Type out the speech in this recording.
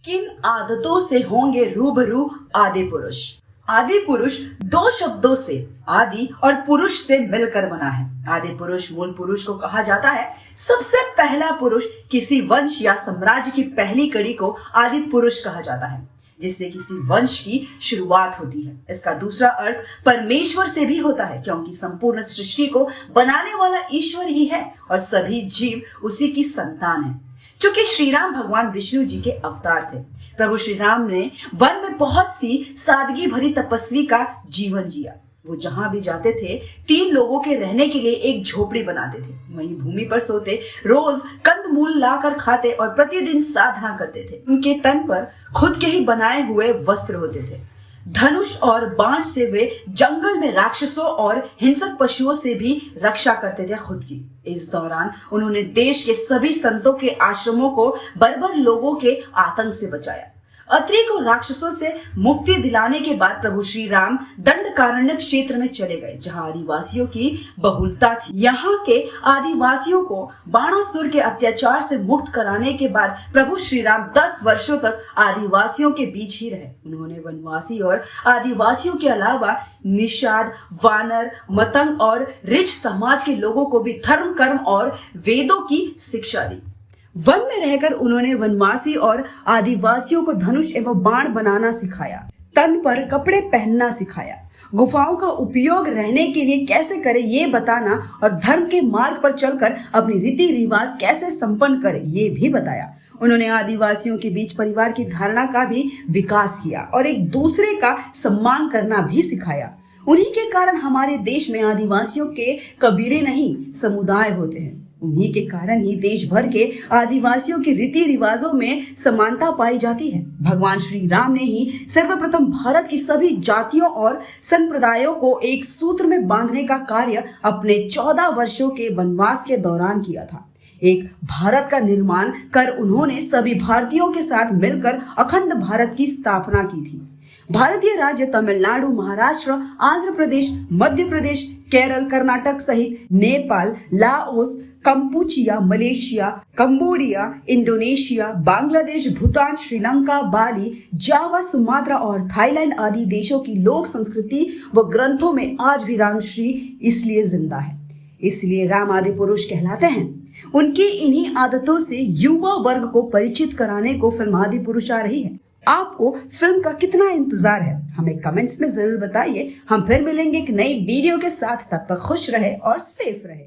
किन आदतों से होंगे रूबरू आदि पुरुष। आदि पुरुष दो शब्दों से आदि और पुरुष से मिलकर बना है। आदि पुरुष मूल पुरुष को कहा जाता है। सबसे पहला पुरुष किसी वंश या साम्राज्य की पहली कड़ी को आदि पुरुष कहा जाता है, जिससे किसी वंश की शुरुआत होती है। इसका दूसरा अर्थ परमेश्वर से भी होता है, क्योंकि संपूर्ण सृष्टि को बनाने वाला ईश्वर ही है और सभी जीव उसी की संतान है। क्योंकि श्री राम भगवान विष्णु जी के अवतार थे, प्रभु श्री राम ने वन में बहुत सी सादगी भरी तपस्वी का जीवन जिया। वो जहां भी जाते थे 3 लोगों के रहने के लिए एक झोपड़ी बनाते थे, वहीं भूमि पर सोते, रोज कंदमूल लाकर खाते और प्रतिदिन साधना करते थे। उनके तन पर खुद के ही बनाए हुए वस्त्र होते थे। धनुष और बाण से वे जंगल में राक्षसों और हिंसक पशुओं से भी रक्षा करते थे खुद की। इस दौरान उन्होंने देश के सभी संतों के आश्रमों को बर्बर लोगों के आतंक से बचाया। अत्रि को राक्षसों से मुक्ति दिलाने के बाद प्रभु श्री राम दंडकारण्य क्षेत्र में चले गए, जहां आदिवासियों की बहुलता थी। यहाँ के आदिवासियों को बाणासुर के अत्याचार से मुक्त कराने के बाद प्रभु श्री राम 10 वर्षों तक आदिवासियों के बीच ही रहे। उन्होंने वनवासी और आदिवासियों के अलावा निषाद, वानर, मतंग और रिच समाज के लोगों को भी धर्म, कर्म और वेदों की शिक्षा दी। वन में रहकर उन्होंने वनवासी और आदिवासियों को धनुष एवं बाण बनाना सिखाया, तन पर कपड़े पहनना सिखाया, गुफाओं का उपयोग रहने के लिए कैसे करें ये बताना और धर्म के मार्ग पर चलकर अपनी रीति रिवाज कैसे संपन्न करें ये भी बताया। उन्होंने आदिवासियों के बीच परिवार की धारणा का भी विकास किया और एक दूसरे का सम्मान करना भी सिखाया। उन्हीं के कारण हमारे देश में आदिवासियों के कबीले नहीं, समुदाय होते हैं। उन्हीं के कारण ही देश भर के आदिवासियों के रीति रिवाजों में समानता पाई जाती है। भगवान श्री राम ने ही सर्वप्रथम भारत की सभी जातियों और संप्रदायों को एक सूत्र में बांधने का कार्य अपने 14 वर्षों के वनवास के दौरान किया था। एक भारत का निर्माण कर उन्होंने सभी भारतीयों के साथ मिलकर अखंड भारत की स्थापना की थी। भारतीय राज्य तमिलनाडु, महाराष्ट्र, आंध्र प्रदेश, मध्य प्रदेश, केरल, कर्नाटक सहित Nepal, Laos, Kampuchea, Malaysia, Cambodia, Indonesia, Bangladesh, Bhutan, Sri Lanka, Bali, Java, Sumatra और थाईलैंड आदि देशों की लोक संस्कृति व ग्रंथों में आज भी रामश्री इसलिए जिंदा है। इसलिए राम आदि पुरुष कहलाते हैं। उनकी इन्हीं आदतों से युवा वर्ग को परिचित कराने को फिल्म आदि पुरुष आ रही है। आपको फिल्म का कितना इंतजार है हमें कमेंट्स में जरूर बताइए। हम फिर मिलेंगे एक नई वीडियो के साथ, तब तक खुश रहे और सेफ रहे।